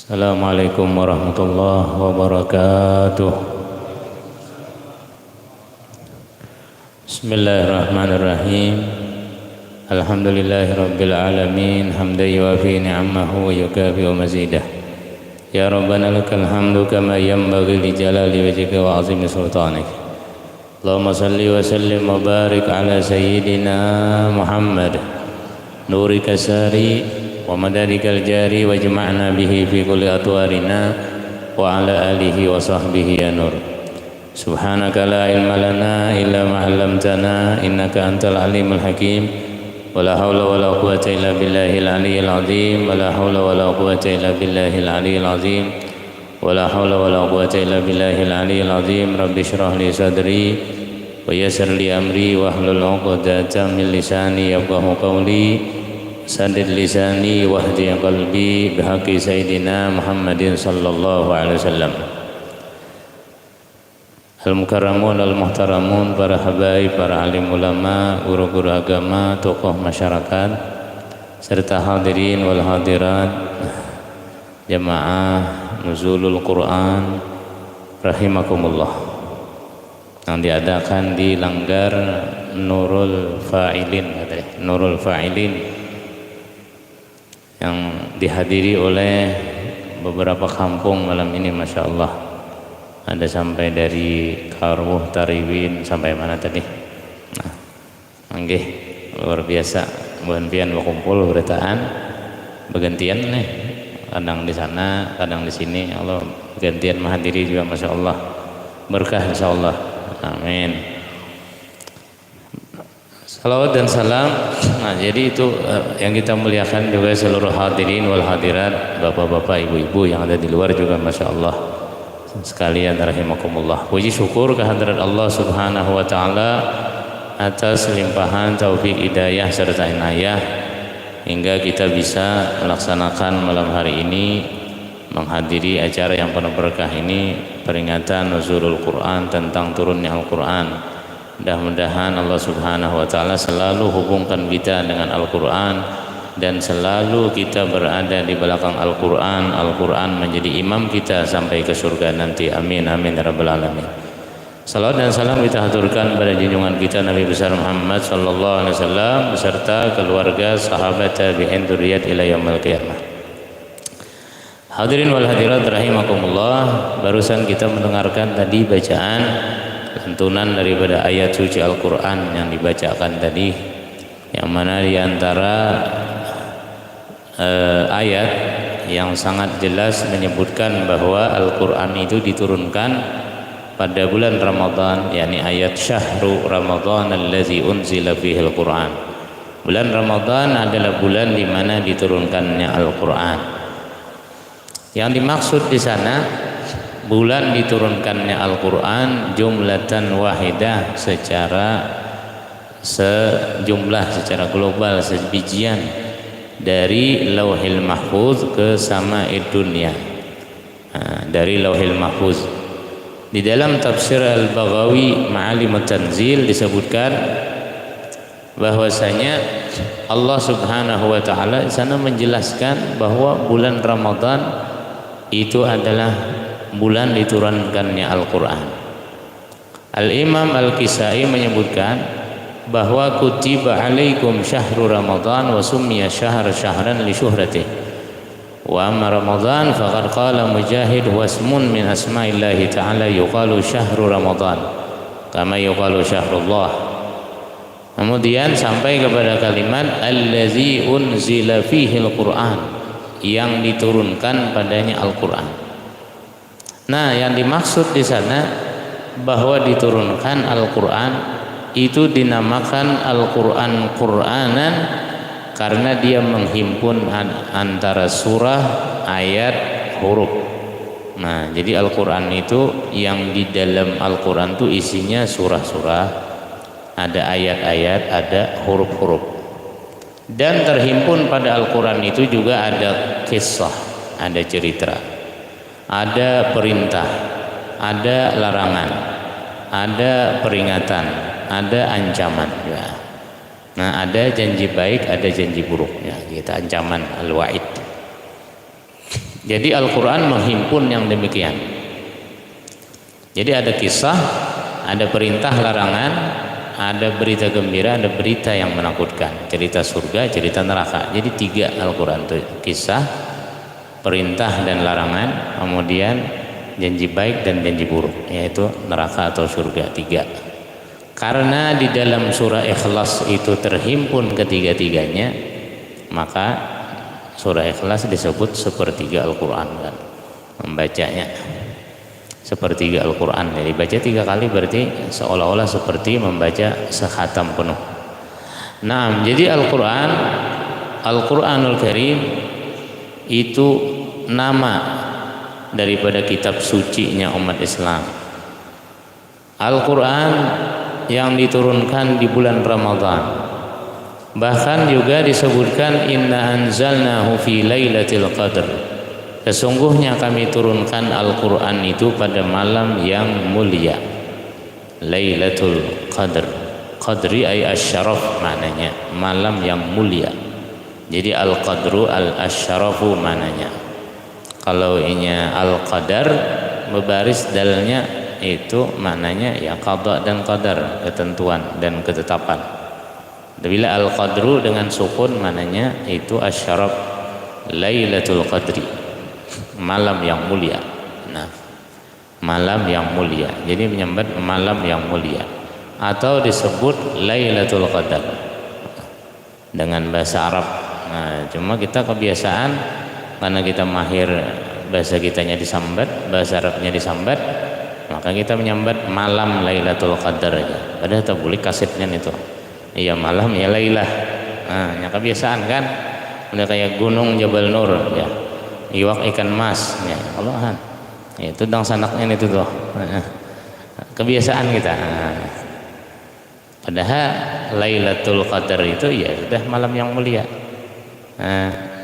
Assalamualaikum warahmatullahi wabarakatuh. Bismillahirrahmanirrahim. Alhamdulillahi rabbil alamin, hamdan yuwafi ni'amahu wa yukafi'u mazidah. Ya Rabbana lakal hamdu kama yanbaghi li jalali wajhika wa 'azimi sultanik. Allahumma salli wa sallim wa barik ala sayyidina Muhammad nurika sari wa madarikal jari wajma'na bihi fi kulli atwarina wa ala alihi wa sahbihi ya nur. Subhanaka la ilma lana illa ma 'allamtana innaka antal alimul hakim. Wala haula wala quwwata illa billahil aliyyil azim. Wala haula wala quwwata illa billahil aliyyil azim. Wala haula wala quwwata illa billahil aliyyil azim. Rabbi shrah li sadri wa yassir li amri wahlul 'uqdatam min lisani yafqahu qawli. Sadid lisani wahdi qalbi bihaqi sayyidina Muhammadin sallallahu alaihi wasallam. Al-mukarramun al-muhtaramun, para habaib, para alim ulama, guru-guru agama, tokoh masyarakat, serta hadirin wal hadirat jamaah nuzulul Quran rahimakumullah, yang diadakan di Langgar Nurul Fa'ilin yang dihadiri oleh beberapa kampung malam ini. Masya Allah, ada sampai dari Karwuh, Tariwin, sampai mana tadi? Nah, anggih, luar biasa. Bahan-bahan berkumpul beretaan, bergantian nih, kadang di sana, kadang di sini. Allah gantian menghadiri juga, Masya Allah, berkah Insya Allah, amin. Salawat dan salam. Nah, jadi itu yang kita muliakan juga seluruh hadirin wal hadirat, bapak-bapak, ibu-ibu yang ada di luar juga, Masya Allah sekalian rahimakumullah. Puji syukur kehadirat Allah Subhanahu wa taala atas limpahan taufik hidayah serta inayah hingga kita bisa melaksanakan malam hari ini, menghadiri acara yang penuh berkah ini, peringatan nuzulul Quran, tentang turunnya Al-Quran. Mudah-mudahan Allah Subhanahu wa taala selalu hubungkan kita dengan Al-Quran dan selalu kita berada di belakang Al-Quran. Al-Quran menjadi imam kita sampai ke surga nanti. Amin amin ya rabbal alamin. Salawat dan salam kita haturkan pada junjungan kita Nabi besar Muhammad sallallahu alaihi wasallam beserta keluarga, sahabat, tabi'in, dzurriyyat ila yaumil qiyamah. Hadirin wal hadirat rahimakumullah, barusan kita mendengarkan tadi bacaan lantunan daripada ayat suci Al-Quran yang dibacakan tadi, yang mana diantara ayat yang sangat jelas menyebutkan bahwa Al-Quran itu diturunkan pada bulan Ramadan, yakni ayat syahru Ramadan allazi unzila fihi Al-Quran. Bulan Ramadan adalah bulan di mana diturunkannya Al-Quran. Yang dimaksud di sana bulan diturunkannya Al-Quran jumlatan wahidah, secara sejumlah, secara global, sebijian, dari Lauhil Mahfuz ke Sama'id Dunya. Dari Lauhil Mahfuz. Di dalam tafsir Al-Baghawi Ma'alimut Tanzil disebutkan bahwasanya Allah Subhanahu wa taala di sana menjelaskan bahwa bulan Ramadan itu adalah bulan diturunkannya Al-Quran. Al-Imam Al-Kisai menyebutkan bahwa kutiba alaikum syahru Ramadan wa summiya syahran li syuhratihi wa amma Ramadan faqad qala Mujahid wasmun min asma'illahi ta'ala yuqalu syahru Ramadan kama yuqalu syahrullah. Kemudian sampai kepada kalimat allazi unzila fihi Al-Quran, yang diturunkan padanya Al-Quran. Nah, yang dimaksud di sana bahwa diturunkan Al-Quran itu dinamakan Al-Quran Quranan karena dia menghimpun antara surah, ayat, huruf. Nah, jadi Al-Quran itu yang di dalam Al-Quran itu isinya surah-surah, ada ayat-ayat, ada huruf-huruf. Dan terhimpun pada Al-Quran itu juga ada kisah, ada cerita, ada perintah, ada larangan, ada peringatan, ada ancaman ya. Nah, ada janji baik, ada janji buruk ya, kita ancaman al-wa'id. Jadi Al-Quran menghimpun yang demikian. Jadi ada kisah, ada perintah larangan, ada berita gembira, ada berita yang menakutkan, cerita surga, cerita neraka. Jadi 3 Al-Quran itu, kisah, perintah dan larangan, kemudian janji baik dan janji buruk, yaitu neraka atau surga, 3. Karena di dalam surah Ikhlas itu terhimpun ketiga-tiganya, maka surah Ikhlas disebut sepertiga Al-Quran kan, membacanya sepertiga Al-Quran. Jadi baca 3 kali berarti seolah-olah seperti membaca sekhatam penuh. Nah, jadi Al-Quranul Karim itu nama daripada kitab sucinya umat Islam. Al-Quran yang diturunkan di bulan Ramadan. Bahkan juga disebutkan inna anzalnahu fi lailatul qadr. Sesungguhnya kami turunkan Al-Quran itu pada malam yang mulia. Lailatul qadr. Qadri ay asyaraf maknanya, malam yang mulia. Jadi al-qadru al-asyarafu maknanya. Kalau ini al-qadar berbaris dalnya itu maknanya ya qada dan qadar, ketentuan dan ketetapan. Bila al-qadru dengan sukun maknanya itu asyaraf, lailatul qadri, malam yang mulia. Nah, malam yang mulia. Jadi menyambat malam yang mulia atau disebut lailatul qadar dengan bahasa Arab. Nah, cuma kita kebiasaan karena kita mahir bahasa kitanya disambat, bahasa Arabnya disambat, maka kita menyambat malam lailatul qadar aja. Padahal tak boleh kasetnya itu. Iya malam ya lailah. Nah, yang kebiasaan kan udah kayak gunung Jabal Nur ya. Iwak ikan mas ya. Allahan. Itu dang sanaknya itu tuh. Kebiasaan kita. Padahal Lailatul Qadar itu ya sudah malam yang mulia.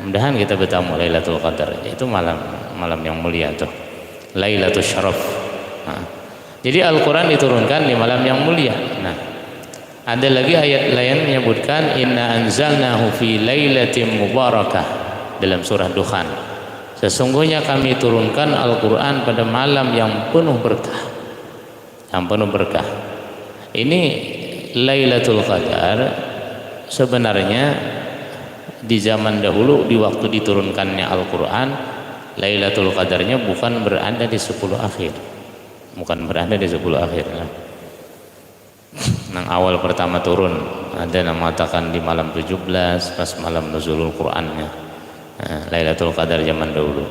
Mudahan kita bertamu Lailatul Qadar. Itu malam yang mulia tuh. Lailatul Syaraf. Jadi Al-Qur'an diturunkan di malam yang mulia. Nah, ada lagi ayat lain menyebutkan inna anzalnahu fi lailatin mubarakah dalam surah Dukhan. Sesungguhnya kami turunkan Al-Qur'an pada malam yang penuh berkah. Yang penuh berkah. Ini Lailatul Qadar sebenarnya di zaman dahulu di waktu diturunkannya Al-Qur'an, Lailatul Qadarnya bukan berada di 10 akhir. Bukan berada di 10 akhir. Nang awal pertama turun ada yang mengatakan di malam 17 pas malam nuzulul Qur'annya. Lailatul Qadar zaman dahulu.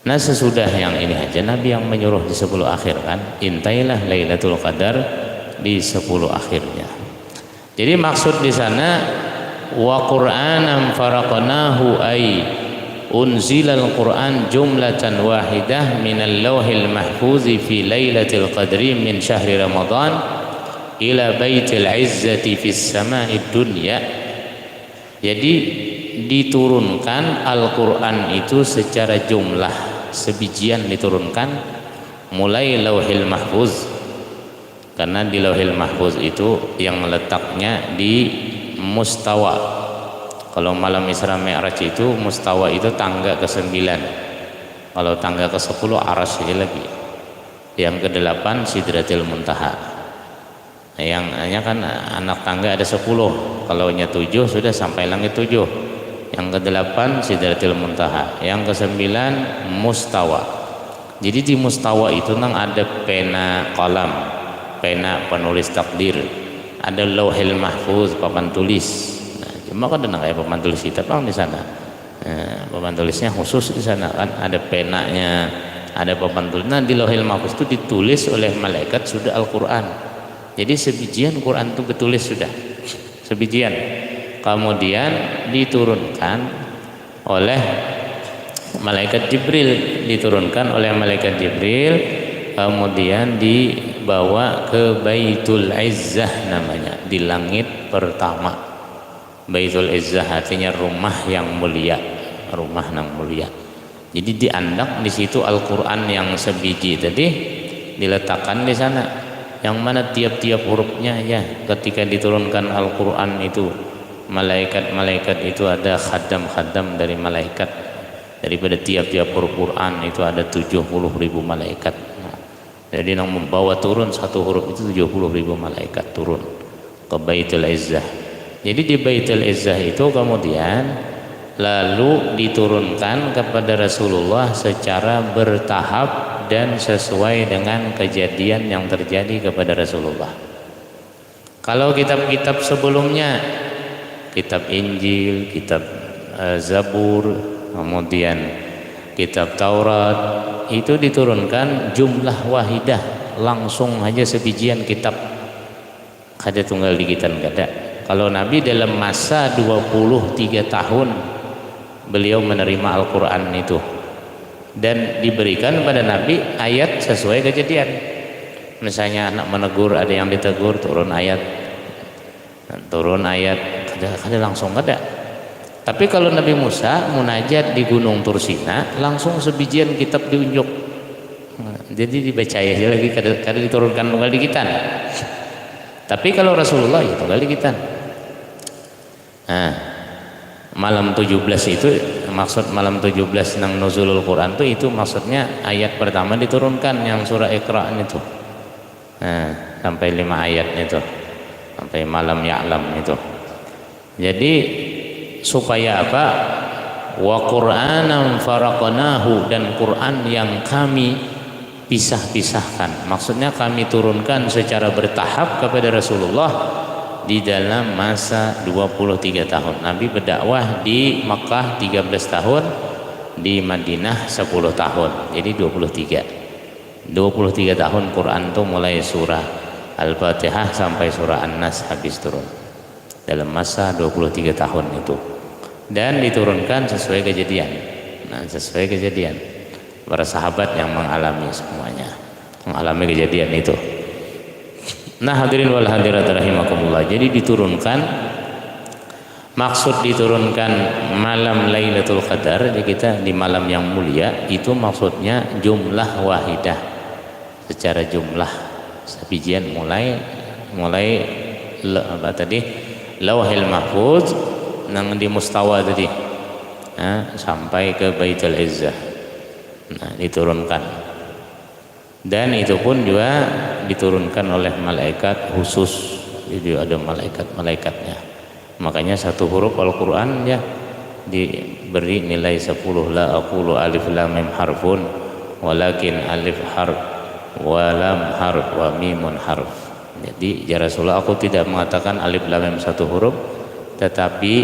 Nah, sesudah yang ini aja Nabi yang menyuruh di 10 akhir kan, intailah Lailatul Qadar di 10 akhirnya. Jadi maksud di sana wa Qur'anan faraqnahu ay unzilal Qur'an jumlatan wahidah minal lauhil mahfuzi fi lailatul qadri min syahri Ramadan ila baitil izzati fis sama'id dunya. Jadi diturunkan Al-Qur'an itu secara jumlah, sebijian diturunkan mulai lauhil mahfuz, karena di lauhil mahfuz itu yang letaknya di mustawa. Kalau malam Isra Mi'raj itu mustawa itu tangga ke-9, kalau tangga ke-10 arasy lagi, yang ke-8 sidratil muntaha. Yang hanya kan anak tangga ada 10, kalau nya 7 sudah sampai langit 7. Yang ke-8 sidratil muntaha, yang ke-9 mustawa. Jadi di mustawa itu nang ada pena qalam, pena penulis takdir, ada lauhil mahfuz papan tulis. Nah, cuma kan ada kayak papan tulis kita bang di sana. Papan tulisnya khusus di sana kan, ada penanya, ada papan tulis. Nah, di lauhil mahfuz itu ditulis oleh malaikat sudah Al-Qur'an. Jadi sebijian Quran itu ditulis sudah, sebijian. Kemudian diturunkan oleh malaikat Jibril, diturunkan oleh malaikat Jibril, kemudian dibawa ke Baitul Izzah namanya, di langit pertama. Baitul Izzah artinya rumah yang mulia, rumah yang mulia. Jadi diandak di situ Al-Qur'an yang sebiji tadi diletakkan di sana, yang mana tiap-tiap hurufnya ya ketika diturunkan Al-Qur'an itu malaikat-malaikat itu ada khadam-khadam dari malaikat Daripada tiap-tiap huruf Quran itu ada 70.000 malaikat. Jadi yang membawa turun satu huruf itu 70.000 malaikat turun ke Baitul Izzah. Jadi di Baitul Izzah itu kemudian lalu diturunkan kepada Rasulullah secara bertahap dan sesuai dengan kejadian yang terjadi kepada Rasulullah. Kalau kitab-kitab sebelumnya, kitab Injil, kitab Zabur, kemudian kitab Taurat, itu diturunkan jumlah wahidah, langsung aja sebijian kitab, kada tunggal dikitan kada. Kalau Nabi dalam masa 23 tahun beliau menerima Al-Quran itu, dan diberikan pada Nabi ayat sesuai kejadian. Misalnya anak menegur, ada yang ditegur, turun ayat, kada langsung kada. Tapi kalau Nabi Musa munajat di Gunung Tursina, langsung sebijian kitab diunjuk. Jadi dibaca aja lagi, kada diturunkan tunggal dikitan. Tapi kalau Rasulullah ya tunggal dikitan. Nah, malam 17 itu maksud malam 17 nang nuzulul Quran itu maksudnya ayat pertama diturunkan yang surah Iqra itu. Nah, sampai 5 ayat itu. Sampai malam ya'lam itu. Jadi supaya apa? Wa Qur'anan faraqnahu, dan Quran yang kami pisah-pisahkan. Maksudnya kami turunkan secara bertahap kepada Rasulullah di dalam masa 23 tahun. Nabi berdakwah di Makkah 13 tahun, di Madinah 10 tahun. Jadi 23 tahun Quran itu mulai surah Al-Fatihah sampai surah An-Nas habis turun. Dalam masa 23 tahun itu, dan diturunkan sesuai kejadian. Nah, sesuai kejadian para sahabat yang mengalami semuanya, mengalami kejadian itu. Nah, hadirin wal hadirat rahimakumullah. Jadi diturunkan, maksud diturunkan malam Lailatul Qadar, jadi kita di malam yang mulia itu maksudnya jumlah wahidah, secara jumlah sebijian mulai apa tadi, Lauhil Mahfuz nang di Mustawa tadi, sampai ke Baitul Izzah. Nah, diturunkan, dan itu pun juga diturunkan oleh malaikat khusus. Jadi ada malaikat-malaikatnya. Makanya satu huruf Al-Quran ya diberi nilai 10. La aqulu alif lam mim harfun walakin alif harf wa lam harf wa mimun harf. Jadi ya Rasulullah, aku tidak mengatakan alif lam mim satu huruf, tetapi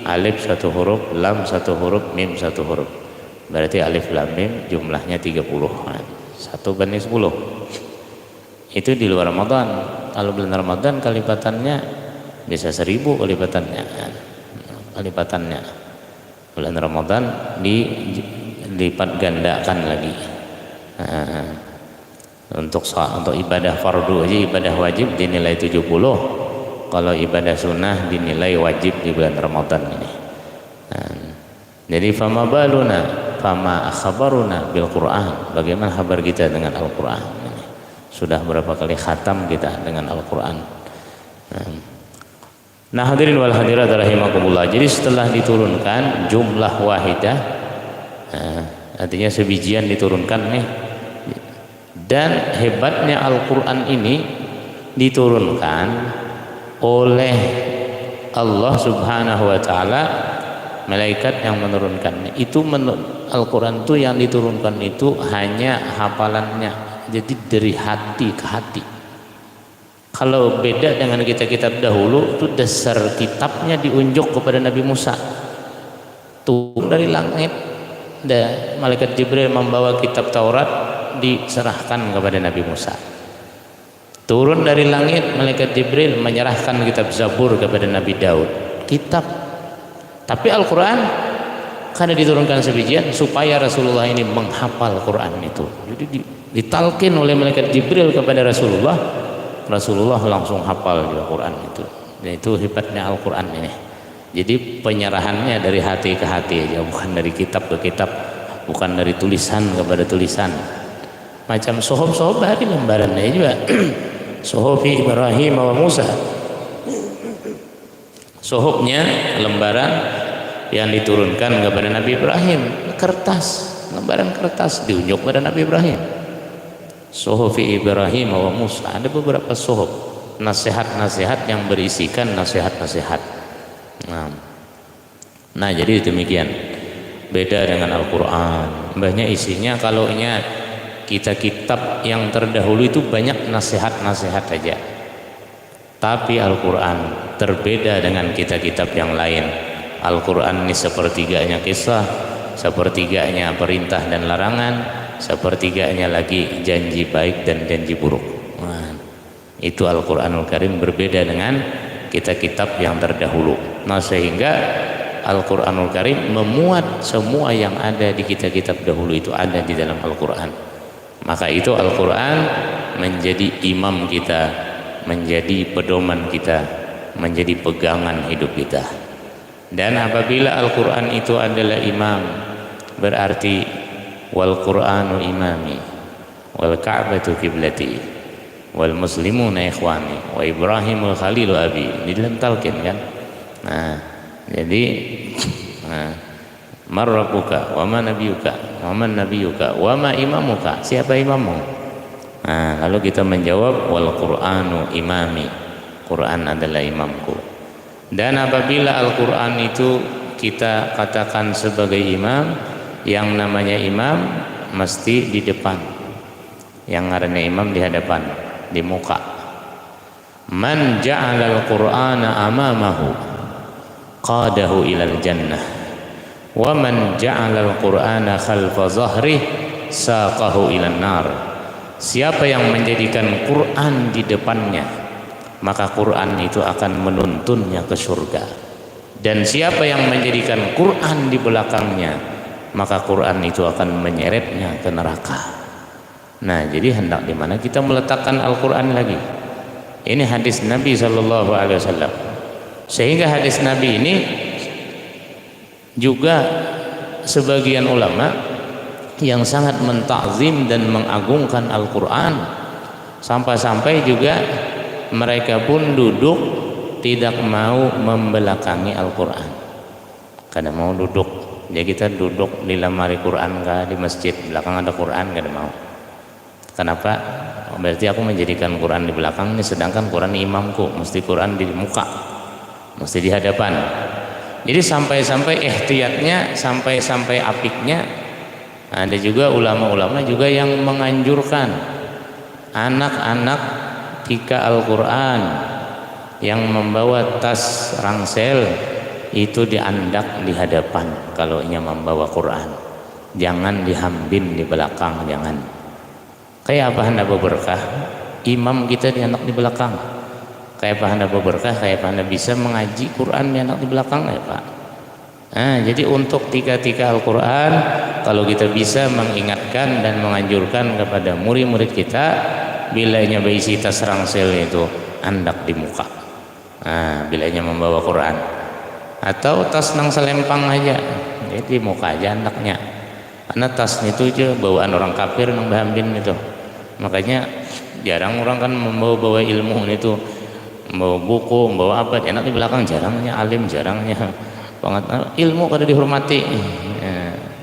alif satu huruf, lam satu huruf, mim satu huruf. Berarti alif lam mim jumlahnya 30. 1/10. Itu di luar Ramadan. Kalau bulan Ramadan kalipatannya bisa 1000 kalipatannya. Bulan Ramadan dilipat gandakan lagi. Untuk ibadah fardu aja, ibadah wajib dinilai 70. Kalau ibadah sunnah dinilai wajib di bulan Ramadan ini. Jadi fama baluna, fama akhbaruna bil Quran. Bagaimana kabar kita dengan Al-Quran? Sudah berapa kali khatam kita dengan Al-Quran? Nah, hadirin wal hadirat rahimakumullah. Jadi setelah diturunkan jumlah wahidah, artinya sebijian diturunkan nih. Dan hebatnya Al-Quran ini diturunkan oleh Allah Subhanahu wa Ta'ala, malaikat yang menurunkannya. Itu Al-Quran itu yang diturunkan itu hanya hafalannya, jadi dari hati ke hati. Kalau beda dengan kitab-kitab dahulu, itu dasar kitabnya diunjuk kepada Nabi Musa, turun dari langit, dan malaikat Jibril membawa kitab Taurat diserahkan kepada Nabi Musa. Turun dari langit, malaikat Jibril menyerahkan kitab Zabur kepada Nabi Daud. Kitab, tapi Al-Quran karena diturunkan sebijian supaya Rasulullah ini menghafal Quran itu. Jadi ditalkin oleh malaikat Jibril kepada Rasulullah, Rasulullah langsung hafal juga Quran itu. Dan itu hebatnya Al-Quran ini. Jadi penyerahannya dari hati ke hati aja, bukan dari kitab ke kitab, bukan dari tulisan kepada tulisan. Macam sohob hari lembarannya juga. Sohofi Ibrahim wa Musa. Sohobnya lembaran yang diturunkan kepada Nabi Ibrahim, kertas, lembaran kertas diunjuk pada Nabi Ibrahim. Suhufi Ibrahim wa Musa, ada beberapa suhuf, nasihat-nasihat yang berisikan nasihat-nasihat. Nah, jadi demikian. Beda dengan Al-Quran, banyak isinya. Kalau kita kitab yang terdahulu itu banyak nasihat-nasihat saja. Tapi Al-Quran terbeda dengan kitab-kitab yang lain. Al-Quran ini sepertiganya kisah, sepertiganya perintah dan larangan, sepertiganya lagi janji baik dan janji buruk. Nah, itu Al-Quranul Karim berbeda dengan kitab-kitab yang terdahulu. Nah, sehingga Al-Quranul Karim memuat semua yang ada di kitab-kitab dahulu itu ada di dalam Al-Quran. Maka itu Al-Quran menjadi imam kita, menjadi pedoman kita, menjadi pegangan hidup kita. Dan apabila Al-Quran itu adalah imam, berarti wal Qur'anu imami wal Ka'batu qiblati wal muslimuna ikhwani wa Ibrahimul khalilu abi. Di dalam talqin kan. Nah, jadi man rabbuka wa ma nabiyuka wa man nabiyuka wa ma imamuka, siapa imammu? Nah, lalu kita menjawab wal Qur'anu imami, Quran adalah imamku. Dan apabila Al-Quran itu kita katakan sebagai imam, yang namanya imam mesti di depan, yang ngarannya imam di hadapan, di muka. Man ja'alal Qur'ana amamahu qadahu ilal jannah wa man ja'alal Qur'ana khalfa zahrih saqahu ilan nar. Siapa yang menjadikan Quran di depannya, maka Quran itu akan menuntunnya ke surga. Dan siapa yang menjadikan Quran di belakangnya, maka Quran itu akan menyeretnya ke neraka. Nah, jadi hendak di mana kita meletakkan Al-Quran lagi? Ini hadis Nabi SAW. Sehingga hadis Nabi ini juga sebagian ulama yang sangat mentakzim dan mengagungkan Al-Quran, sampai-sampai juga mereka pun duduk tidak mau membelakangi Al-Quran. Kada mau duduk. Jadi kita duduk di lemari Quran kah, di masjid belakang ada Quran, kada mau. Kenapa? Berarti aku menjadikan Quran di belakang ini, sedangkan Quran imamku, mesti Quran di muka, mesti di hadapan. Jadi sampai-sampai ihtiyatnya, sampai-sampai apiknya, ada juga ulama-ulama juga yang menganjurkan anak-anak jika Al-Quran yang membawa tas ransel itu diandak di hadapan. Kalau ia membawa Quran, jangan dihambin di belakang, jangan. Kayak apa hendak berkah? Imam kita diandak di belakang. Kayak apa hendak berkah? Kayak apa hendak bisa mengaji Quran diandak di belakang, ya Pak? Nah, jadi untuk tika-tika Al-Quran, kalau kita bisa mengingatkan dan menganjurkan kepada murid-murid kita, bilanya berisi tas ransel itu andak di muka. Nah, bilanya membawa Quran, atau tas nang selempang aja, jadi muka aja andaknya. Karena tas itu aja bawaan orang kafir nang bahambin itu. Makanya jarang orang kan membawa ilmu itu, membawa buku, membawa apa, enak di belakang, jarangnya alim, jarangnya ilmu kada dihormati.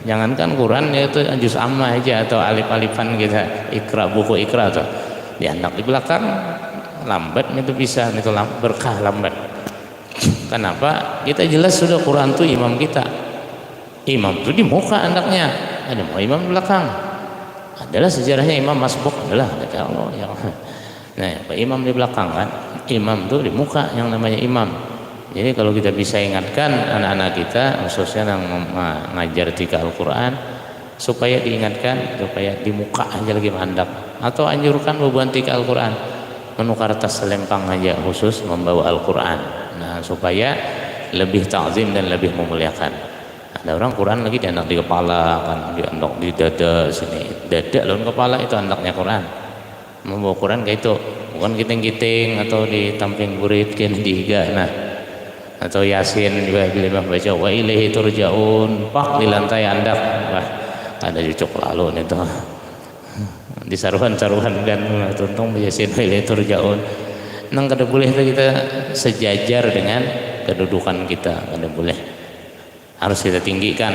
Jangankan Quran, ya itu juz amma aja atau alif-alifan kita ikra, buku ikra atau di anak di belakang lambat itu bisa, itu berkah lambat. Kenapa? Kita jelas sudah Quran itu imam kita. Imam itu di muka anaknya, ada mau imam di belakang. Adalah sejarahnya Imam Masbuk adalah kata Allah ya. Nah, Pak Imam di belakang kan, imam itu di muka yang namanya imam. Jadi kalau kita bisa ingatkan anak-anak kita, khususnya yang mengajar tika Al-Quran, supaya diingatkan, supaya di muka aja lagi mandap, atau anjurkan beban tika Al-Quran, menukar tas selempang aja khusus membawa Al-Quran. Nah, supaya lebih ta'zim dan lebih memuliakan. Ada orang Quran lagi dianak di kepala, kan dianak di dada sini, dada lawan kepala itu anaknya Quran. Membawa Quran kayak itu, bukan giting-giting atau di tamping burit kan dihiga. Nah, atau Yasin juga bila baca wa ilaihi turja'un, pak di lantai andak. Wah, ada cucuk lalu itu di saruhan-saruhan kan tuntung Yasin wa ilaihi turja'un. Nang kada boleh kita sejajar dengan kedudukan kita, kada boleh. harus kita tinggikan,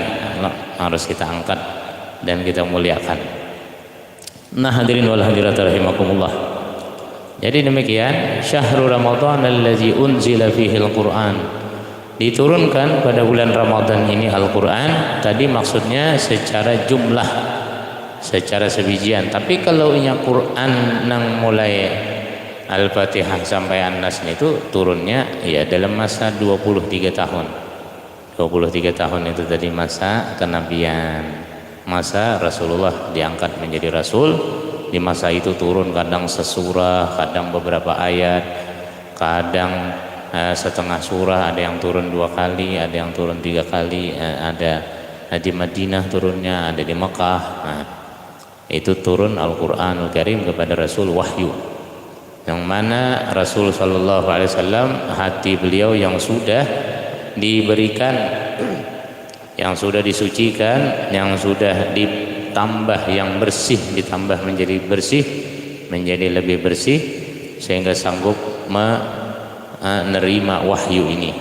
harus kita angkat dan kita muliakan. Nah, hadirin wal hadirat rahimakumullah. Jadi demikian, syahrul Ramadan allazi unzila fihi al-Qur'an. Diturunkan pada bulan Ramadan ini Al-Qur'an. Tadi maksudnya secara jumlah, secara sebijian. Tapi kalau inya Qur'an nang mulai Al-Fatihah sampai An-Nas itu turunnya ya dalam masa 23 tahun. 23 tahun itu tadi masa kenabian. Masa Rasulullah diangkat menjadi Rasul. Di masa itu turun kadang sesurah, kadang beberapa ayat, kadang setengah surah, ada yang turun 2 kali, ada yang turun 3 kali, ada di Madinah turunnya, ada di Mekah. Nah, itu turun Al-Quranul Karim kepada Rasul wahyu, yang mana Rasul Shallallahu Alaihi Wasallam hati beliau yang sudah diberikan, yang sudah disucikan, yang sudah ditambah yang bersih, ditambah menjadi bersih, menjadi lebih bersih, sehingga sanggup menerima wahyu ini.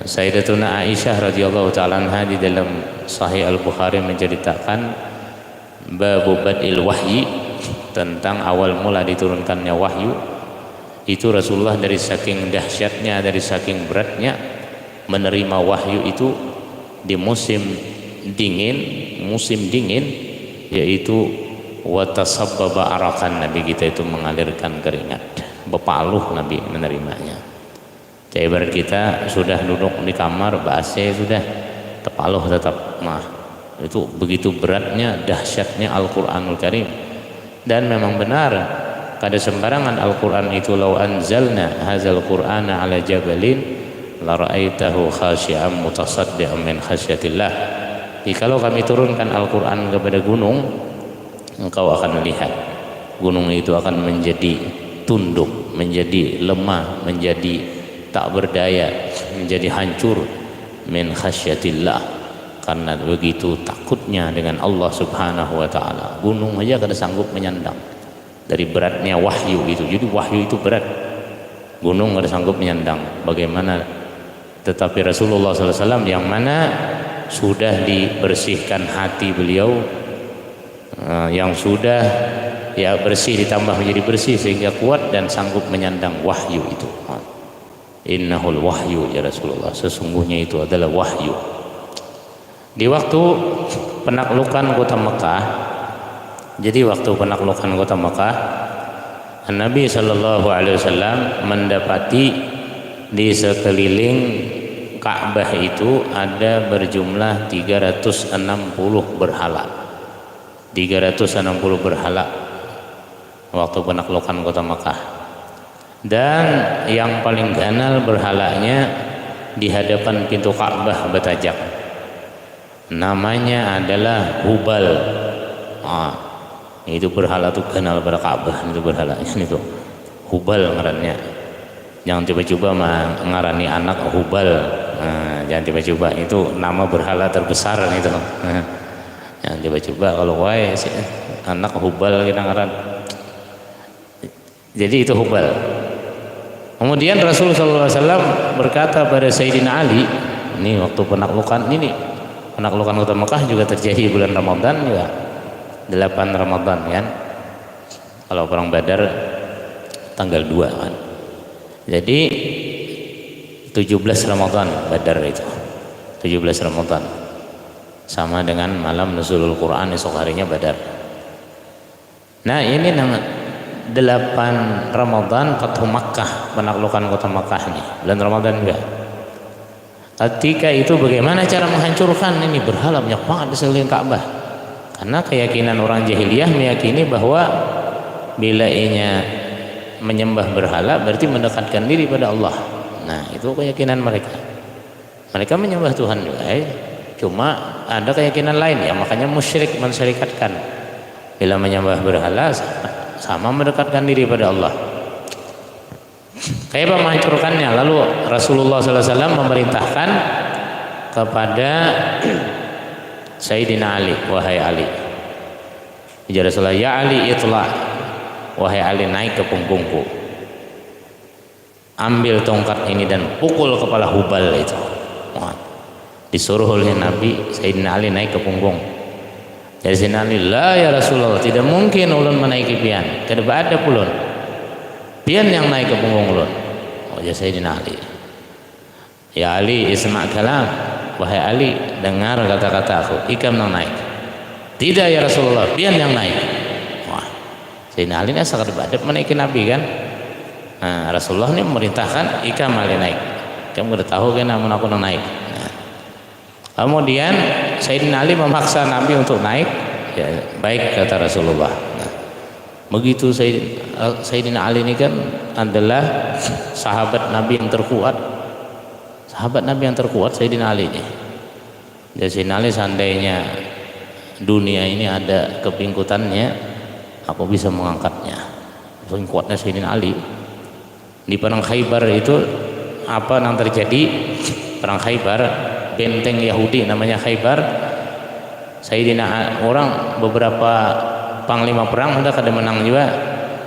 Sayyidatuna Aisyah radhiyallahu ta'ala anha di dalam Sahih Al-Bukhari menceritakan babu badil wahyi, tentang awal mula diturunkannya wahyu. Itu Rasulullah dari saking dahsyatnya, dari saking beratnya menerima wahyu itu di musim dingin, yaitu watasabbaba arakan, Nabi kita itu mengalirkan keringat, bepaluh Nabi menerimanya. Jadi ibarat kita sudah duduk di kamar AC sudah tepaluh tetap. Nah, itu begitu beratnya, dahsyatnya Al-Qur'anul Karim. Dan memang benar, kada sembarangan Al-Qur'an itu, law anzalna hadzal qur'ana ala jabalin la ra'aitahu khashi'an mutasaddian min khasyatillah. Jikalau kami turunkan Al-Qur'an kepada gunung, engkau akan melihat gunung itu akan menjadi tunduk, menjadi lemah, menjadi tak berdaya, menjadi hancur min khasyatillah, karena begitu takutnya dengan Allah Subhanahu wa taala. Gunung aja kada sanggup menyandang dari beratnya wahyu itu. Jadi wahyu itu berat, gunung kada sanggup menyandang. Bagaimana tetapi Rasulullah SAW yang mana sudah dibersihkan hati beliau, yang sudah ya bersih ditambah menjadi bersih sehingga kuat dan sanggup menyandang wahyu itu. Innahul wahyu, ya Rasulullah, sesungguhnya itu adalah wahyu. Di waktu penaklukan kota Mekah, jadi waktu penaklukan kota Mekah, Nabi Shallallahu Alaihi Wasallam mendapati di sekeliling Ka'bah itu ada berjumlah 360 berhala. 360 berhala waktu penaklukan kota Mekah. Dan yang paling ganal berhalanya di hadapan pintu Ka'bah bertajak. Namanya adalah Hubal. Itu berhala tuh ganal pada Ka'bah, itu berhalanya itu. Hubal ngarannya. Jangan coba-coba mengarani anak Hubal. Jangan coba-coba, itu nama berhala terbesar itu. Jangan coba-coba kalau wae anak Hubal kita ngaran. Jadi itu Hubal. Kemudian Rasulullah SAW berkata pada Sayyidina Ali, ini waktu penaklukan ini, penaklukan kota Mekah juga terjadi bulan Ramadan juga, 8 Ramadan kan. Kalau perang Badar tanggal 2 kan. Jadi 17 Ramadan Badar itu. 17 Ramadan. Sama dengan malam nuzulul Quran, esok harinya Badar. Nah, ini 8 Ramadan Fathu Makkah, penaklukan kota Makkah nih, bulan Ramadan juga. Ketika itu bagaimana cara menghancurkan ini berhala banyak banget di sekeliling Ka'bah. Karena keyakinan orang jahiliyah meyakini bahwa bila ianya menyembah berhala berarti mendekatkan diri pada Allah. Nah, itu keyakinan mereka. Mereka menyembah Tuhan juga, cuma ada keyakinan lain ya, makanya musyrik mensyirikatkan. Bila menyembah berhala sama mendekatkan diri pada Allah. Kayak apa menghancurkannya? Lalu Rasulullah SAW memerintahkan kepada Sayyidina Ali, wahai Ali, ya Rasulullah, ya Ali itla, wahai Ali naik ke punggungku, ambil tongkat ini dan pukul kepala Hubal itu. Disuruh oleh Nabi Sayyidina Ali naik ke punggung. Jadi Sayyidina Ali, la ya Rasulullah, tidak mungkin ulun menaiki pian, kada ada pulun pian yang naik ke punggung ulun. Oh ya Sayyidina Ali, ya Ali isma' kalam, wahai Ali dengar kata-kata aku, ikam yang naik. Tidak ya Rasulullah, pian yang naik. Wah, Sayyidina Ali ini asal kada ada menaiki Nabi kan. Nah, Rasulullah ini memerintahkan ikam Ali naik. Kamu udah tahu kan namun aku naik. Nah, kemudian Sayyidina Ali memaksa Nabi untuk naik. Ya, baik kata Rasulullah. Nah, begitu Sayyidina Ali ini kan adalah sahabat Nabi yang terkuat. Sahabat Nabi yang terkuat Sayyidina Ali ini. Jadi Sayyidina Ali seandainya dunia ini ada kepingkutannya, aku bisa mengangkatnya. Paling kuatnya Sayyidina Ali. Di perang Khaybar itu apa yang terjadi? Perang Khaybar, benteng Yahudi namanya Khaybar. Sayyidina orang beberapa panglima perang udah kada menang juga.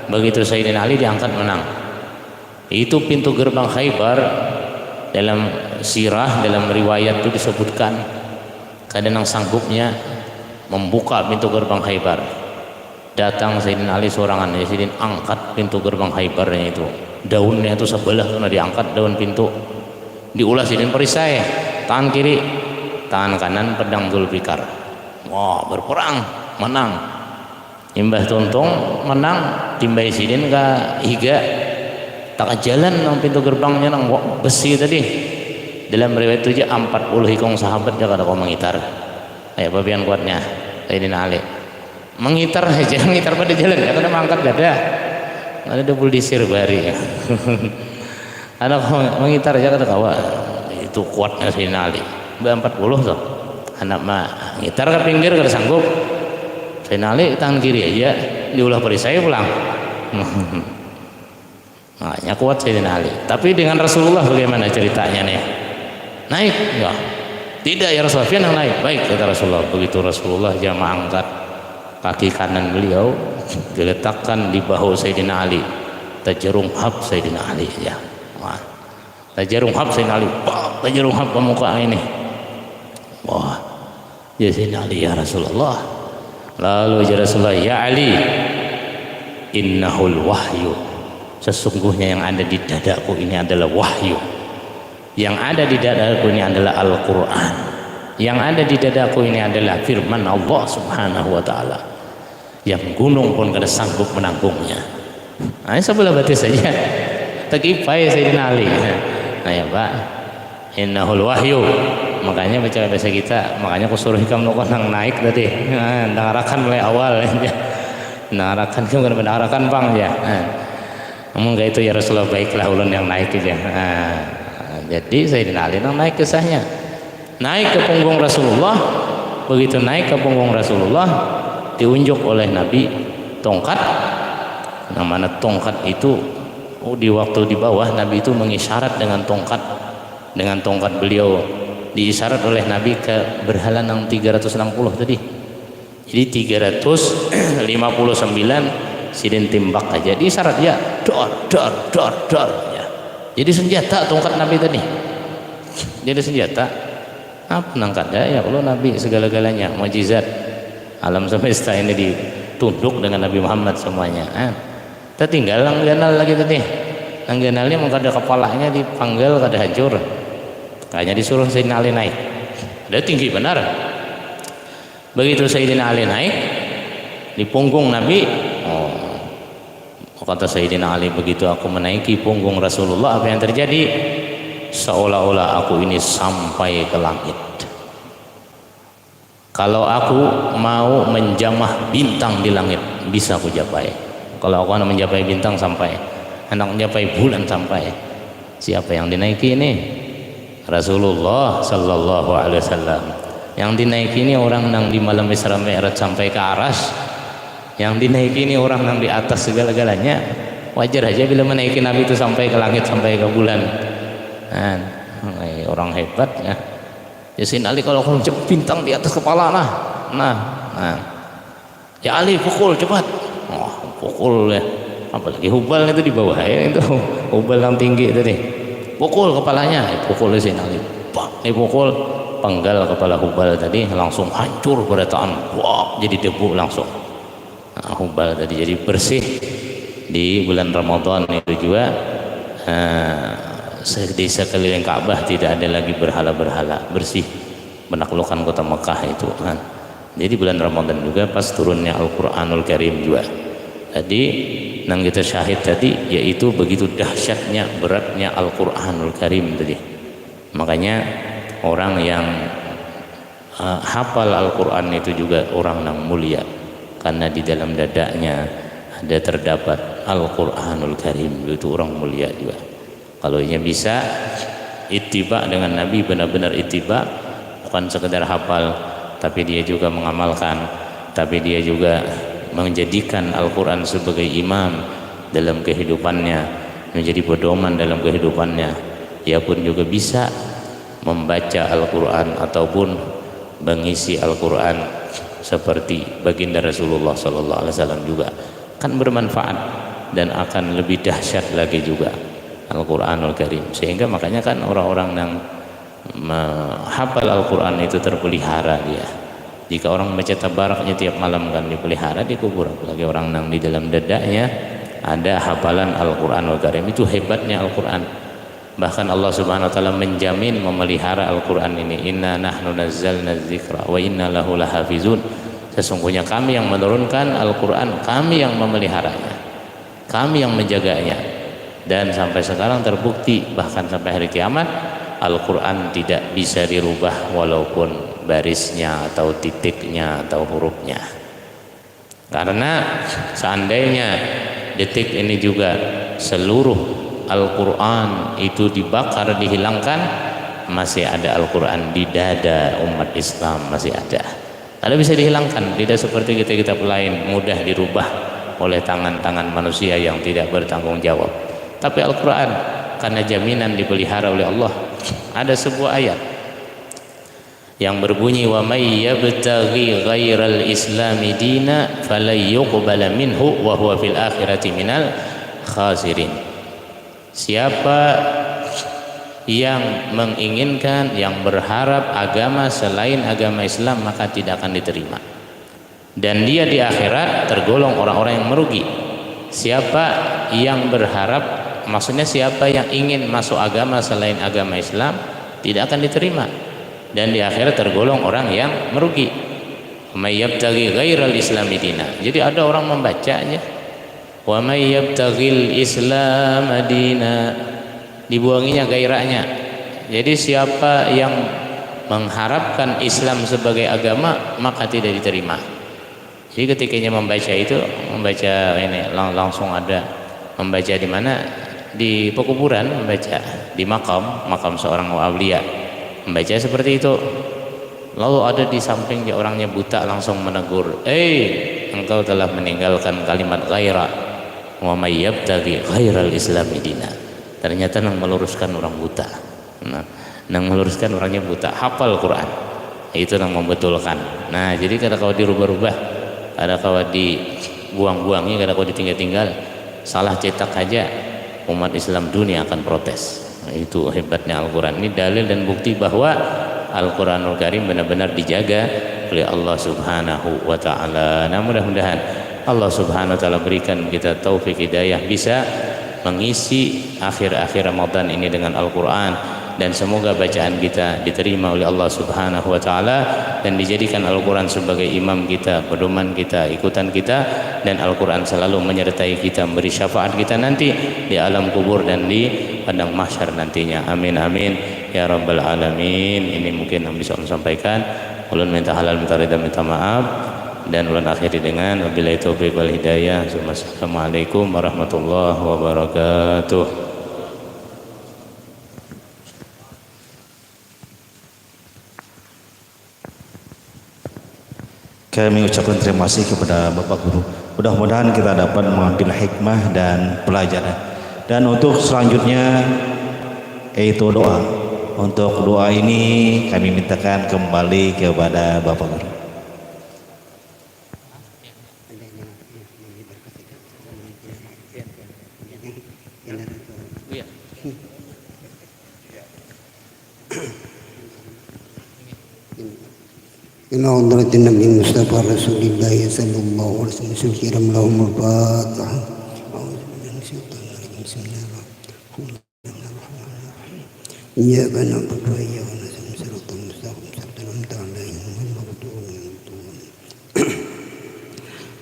Begitu Sayyidina Ali diangkat menang. Itu pintu gerbang Khaybar, dalam sirah, dalam riwayat itu disebutkan kadang sanggupnya membuka pintu gerbang Khaybar. Datang Sayyidina Ali sorangan, Sayyidina angkat pintu gerbang Khaybarnya itu. Daunnya itu sebelah karena diangkat daun pintu. Diulas Sayyidina perisai, tangan kiri, tangan kanan pedang Zulfikar. Wah, berperang, menang. Imbah tuntung menang, timbai Sayyidina ka higa tak jalan nang pintu gerbangnya nang besi tadi. Dalam riwayat itu 40 hikong sahabat jaga kau mengitar. Ayo bagian kuatnya Sayyidina Ali. Mengitar aja, mengitar pada jalan, karena mangkat dada. Ada double disir bari. Anak mengitar aja kata kawa. Itu kuatnya Sayyidina Ali. 40 tuh. Anak mah ngitar ke pinggir kada sanggup. Sayyidina Ali tangan kiri aja diulah perisai pulang. Makanya kuat Sayyidina Ali. Tapi dengan Rasulullah bagaimana ceritanya nih? Naik enggak? Tidak ya Rasulullah yang naik. Baik kata Rasulullah. Begitu Rasulullah jamaah angkat kaki kanan beliau diletakkan di bahu Sayyidina Ali. Tajarunghab Sayyidina Ali ya. Wah. Tajarunghab Sayyidina Ali. Tajarunghab ke muka ini. Wah. Ya Sayyidina Ali ya Rasulullah. Lalu ya Rasulullah, ya Ali, innahul wahyu. Sesungguhnya yang ada di dadaku ini adalah wahyu. Yang ada di dadaku ini adalah Al-Quran. Yang ada di dadaku ini adalah firman Allah Subhanahu wa ta'ala. Yang gunung pun kada sanggup menanggungnya. Nah, sebelah batis saja. Tegipai Sayyidina Ali. Nah ya Pak, innahul wahyu. Makanya baca bahasa kita, makanya aku suruh kamu nang naik tadi. Nah, nangarakan mulai awal. Nangarakan kamu kada nangarakan bang ya. Ngomong kayak itu ya Rasulullah, baiklah ulun yang naik aja. Jadi Sayyidina Ali naik kisahnya. Naik ke punggung Rasulullah. Begitu naik ke punggung Rasulullah, diunjuk oleh Nabi tongkat. Yang mana tongkat itu di waktu di bawah Nabi itu mengisyarat dengan tongkat. Dengan tongkat beliau diisyarat oleh Nabi ke berhala yang 360 tadi. Jadi 359 sidin timbak aja diisyarat ya, dor ya. Jadi senjata tongkat Nabi tadi. Jadi senjata apa nangkat ya Allah Nabi segala-galanya mukjizat alam semesta ini ditunduk dengan Nabi Muhammad semuanya. Kita tinggal langganal lagi tadi. Langganalnya mengada kepalanya dipanggal kada hancur. Hanya disuruh Sayyidina Ali naik. Dia tinggi benar. Begitu Sayyidina Ali naik di punggung Nabi, kata Sayyidina Ali, begitu aku menaiki punggung Rasulullah, apa yang terjadi? Seolah-olah aku ini sampai ke langit. Kalau aku mau menjamah bintang di langit, bisa aku capai. Kalau aku nak mencapai bintang sampai, hendak mencapai bulan sampai. Siapa yang dinaiki ini? Rasulullah sallallahu alaihi wasallam. Yang dinaiki ini orang yang di malam Isra Mi'raj sampai ke aras. Yang dinaiki ini orang yang di atas segala-galanya. Wajar aja bila menaiki Nabi itu sampai ke langit, sampai ke bulan. Nah, orang hebat ya. Yasin Ali kalau bintang di atas kepala nah. Ya Ali pukul cepat. Pukul ya. Apalagi Hubal itu di bawah ya, itu Hubal yang tinggi itu nih. Pukul kepalanya, pukul Yasin Ali. Pak, pukul penggal kepala Hubal tadi langsung hancur pada tangan, wah jadi debu langsung. Nah, Hubal tadi jadi bersih di bulan Ramadan itu juga. Di sekeliling Ka'bah tidak ada lagi berhala-berhala, bersih menaklukkan kota Mekah itu kan. Jadi bulan Ramadan juga pas turunnya Al-Qur'anul Karim juga. Jadi yang kita syahid tadi yaitu begitu dahsyatnya, beratnya Al-Qur'anul Karim tadi. Makanya orang yang hafal Al-Qur'an itu juga orang yang mulia, karena di dalam dadanya ada terdapat Al-Qur'anul Karim, itu orang mulia juga. Kalau ia bisa ittiba dengan Nabi, benar-benar ittiba, bukan sekedar hafal, tapi dia juga mengamalkan, tapi dia juga menjadikan Al-Quran sebagai imam dalam kehidupannya, menjadi pedoman dalam kehidupannya. Ia pun juga bisa membaca Al-Quran ataupun mengisi Al-Quran seperti baginda Rasulullah SAW juga, kan bermanfaat dan akan lebih dahsyat lagi juga Al-Quranul Karim. Sehingga makanya kan orang-orang yang menghafal Al-Quran itu terpelihara dia. Jika orang membaca tabaraknya tiap malam kan dipelihara, dikubur. Apalagi orang yang di dalam dadanya ada hafalan Al-Quranul Karim, itu hebatnya Al-Quran. Bahkan Allah Subhanahu Wa Taala menjamin memelihara Al-Quran ini. Inna nahnu nazzalna dzikra wa inna lahu lahafizun. Sesungguhnya kami yang menurunkan Al-Quran, kami yang memeliharanya, kami yang menjaganya. Dan sampai sekarang terbukti, bahkan sampai hari kiamat Al-Quran tidak bisa dirubah walaupun barisnya atau titiknya atau hurufnya. Karena seandainya detik ini juga seluruh Al-Quran itu dibakar, dihilangkan, masih ada Al-Quran di dada umat Islam, masih ada. Ada bisa dihilangkan, tidak seperti kita lain mudah dirubah oleh tangan-tangan manusia yang tidak bertanggung jawab. Tapi Al-Quran karena jaminan dipelihara oleh Allah. Ada sebuah ayat yang berbunyi, wa may yabtaghi ghairal islami dina falan yuqbala minhu wa huwa fil akhirati minal khasirin. Siapa yang menginginkan, yang berharap agama selain agama Islam, maka tidak akan diterima, dan dia di akhirat tergolong orang-orang yang merugi. Siapa yang berharap, maksudnya siapa yang ingin masuk agama selain agama Islam, tidak akan diterima, dan di akhirat tergolong orang yang merugi. May yabtaghi ghairal islami dina. Jadi ada orang membacanya, wa may yabtaghil islam dina, dibuanginya gairahnya. Jadi siapa yang mengharapkan Islam sebagai agama, maka tidak diterima. Jadi ketikanya membaca itu, membaca ini langsung ada membaca di mana? Di pekuburan, membaca di makam seorang awliya, membaca seperti itu. Lalu ada di samping dia orangnya buta, langsung menegur, engkau telah meninggalkan kalimat ghaira, wa may yabtaghi ghairal islami dina. Ternyata nang meluruskan orang buta, nang meluruskan orangnya buta, hafal Quran, itu nang membetulkan. Nah, jadi kada kau dirubah-rubah, kada kau dibuang-buangi, kada kau ditinggal-tinggal, salah cetak aja umat Islam dunia akan protes. Nah, itu hebatnya Al-Quran. Ini dalil dan bukti bahwa Al-Quranul Karim benar-benar dijaga oleh Allah Subhanahu wa Ta'ala. Nah, mudah-mudahan Allah Subhanahu wa Ta'ala berikan kita taufik hidayah bisa mengisi akhir-akhir Ramadan ini dengan Al-Quran, dan semoga bacaan kita diterima oleh Allah Subhanahu wa Ta'ala dan dijadikan Al-Quran sebagai imam kita, pedoman kita, ikutan kita, dan Al-Quran selalu menyertai kita, memberi syafaat kita nanti di alam kubur dan di padang mahsyar nantinya. Amin amin ya rabbal alamin. Ini mungkin yang bisa saya sampaikan. Ulun minta halal, minta ridha, minta maaf, dan ulun akhiri dengan wabillahi taufiq wal hidayah. Assalamualaikum warahmatullahi wabarakatuh. Kami ucapkan terima kasih kepada Bapak Guru. Mudah-mudahan kita dapat mengambil hikmah dan pelajaran. Dan untuk selanjutnya yaitu doa. Untuk doa ini kami mintakan kembali kepada Bapak Guru. إلى حضرة النبي المصطفى رسول الله صلى الله عليه وسلم سلكرم لهم الفاتحة. أعوذ بالله من الشيطان الرجيم. بسم الله الرحمن الرحيم. إياك نعبد وإياك نستعين صراط المستقيم صراط الأنعمت عليهم غير المغضوب عليهم ولا الضالين.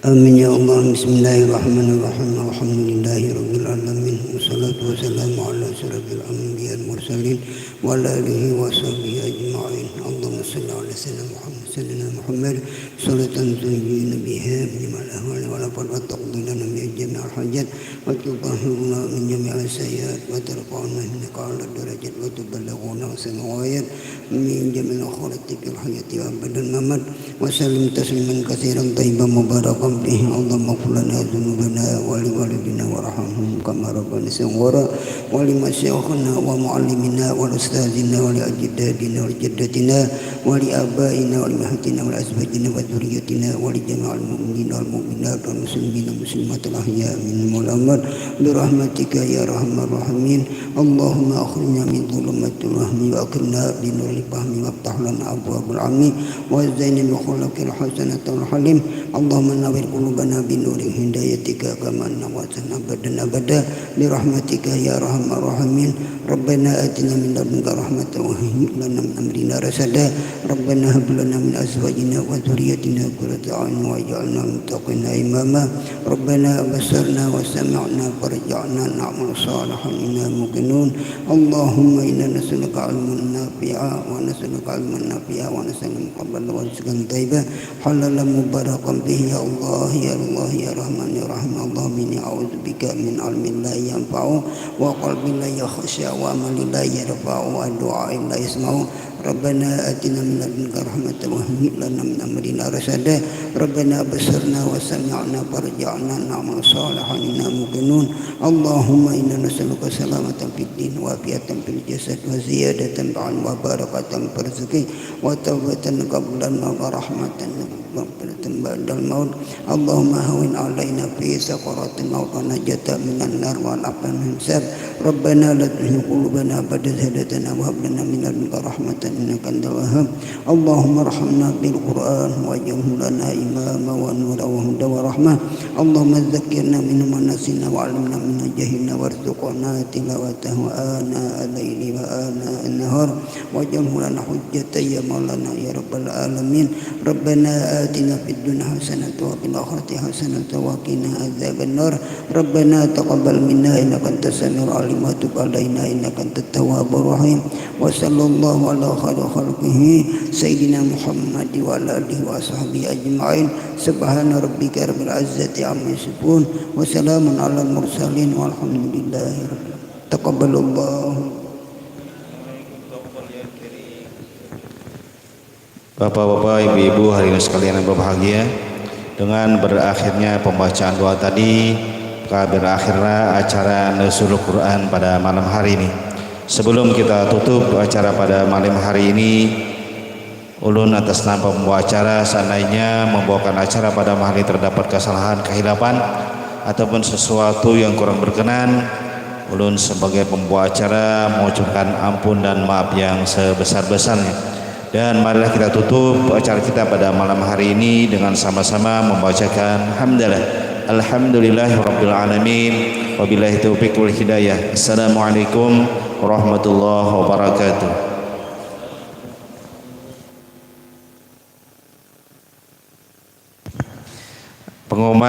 آمين يا الله. بسم الله الرحمن الرحيم. الحمد لله رب العالمين والصلاة والسلام على أشرف الأنبياء المرسلين وعلى آله وصحبه أجمعين. اللهم صل على سيدنا محمد صلاة تنجينا بها من جميع الأهوال والآفات وتقضي لنا بها جميع الحاجات وتطهرنا من جميع السيئات وترفعنا منك على الدرجات وتبلغنا السماوات من جميع الخيرات في الحياة وأبدا الممات وسلم تسليما كثيرا طيبا مباركا فيه. اللهم اغفر لنا ذنوبنا ولوالدنا وارحمهم كما ربنا صغارا ولمشايخنا ومعلمنا ولأستاذنا ولأجدادنا ولجدتنا ولآبائنا ولأمهاتنا ولأزواجنا وذريتنا ولجميع المؤمنين والمؤمنات والمسلمين والمسلمات الأحياء منهم والأموات برحمتك يا أرحم الراحمين. اللهم أخرجنا من ظلمات الوهم وأكرمنا بنور الفهم وافتح لنا أبواب العلم وزين بخلق الحسنة والحليم. اللهم نور قلوبنا بنور هدايتك كما نورتنا أبدا برحمتك يا أرحم الراحمين. ربنا آتنا من لدنك رحمة وهيئ لنا من أمرنا رشدا. ربنا هب لنا من أزواجنا وذريتنا قرة أعين واجعلنا للمتقين إماما. ربنا أبصرنا وسمعنا فرجعنا نعمل صالحا إنا موقنون. اللهم إنا نسألك علما نافعا ونسألك مقبلا ورزقا طيبا حلالا مباركا به يا الله يا الله يا رحمن يا رحمن. اللهم إني أعوذ بك من علم لا ينفع وقلب لا يخشع وعمل لا يرفع ودعاء لا يسمع. ربنا آتنا من لدنك رحمة وهيئ لنا من أمرنا رشدا. ربنا بصرنا وسمعنا فرجعنا نعمل صالحا إنا موقنون. اللهم إنا نسألك سلامة في الدين وعافية في الجسد وزيادة بعلم وبركة في الرزق وتوبة قبل الموت ورحمة بعد الموت. اللهم هون علينا في سكرات الموت ونجاة من النار والعافية من الحساب. ربنا لا تزغ قلوبنا بعد إذ هديتنا وهب لنا من لدنك رحمة إنك أنت الوهاب. اللهم ارحمنا بالقرآن واجعله لنا إماما ونورا وهدى ورحمة. اللهم ذكرنا منه ما نسينا وعلمنا منه جهلنا وارزقنا تلاوته آناء الليل وآناء النهار واجعله لنا حجة يا مولانا يا رب العالمين. ربنا آتنا في الدنيا حسنة وفي الآخرة حسنة وقنا عذاب النار. ربنا تقبل منا إنك أنت السميع العليم وتب علينا إنك أنت التواب الرحيم. وصلى الله على خير خلقه سيدنا محمد وعلى آله وصحبه أجمعين. سبحان ربك رب العزة عما يصفون وسلام على المرسلين والحمد لله رب العالمين. تقبل الله. Bapak-bapak, ibu-ibu, hadirin sekalian yang berbahagia, dengan berakhirnya pembacaan doa tadi, maka berakhirlah acara Nuzulul Quran pada malam hari ini. Sebelum kita tutup acara pada malam hari ini, ulun atas nama pembawa acara seandainya membawakan acara pada malam ini terdapat kesalahan, kehilapan ataupun sesuatu yang kurang berkenan, ulun sebagai pembawa acara mengucapkan ampun dan maaf yang sebesar-besarnya. Dan marilah kita tutup acara kita pada malam hari ini dengan sama-sama membacakan hamdalah. Alhamdulillahirabbil alamin wabillahi taufiq wal hidayah. Assalamualaikum warahmatullahi wabarakatuh. Pengumuman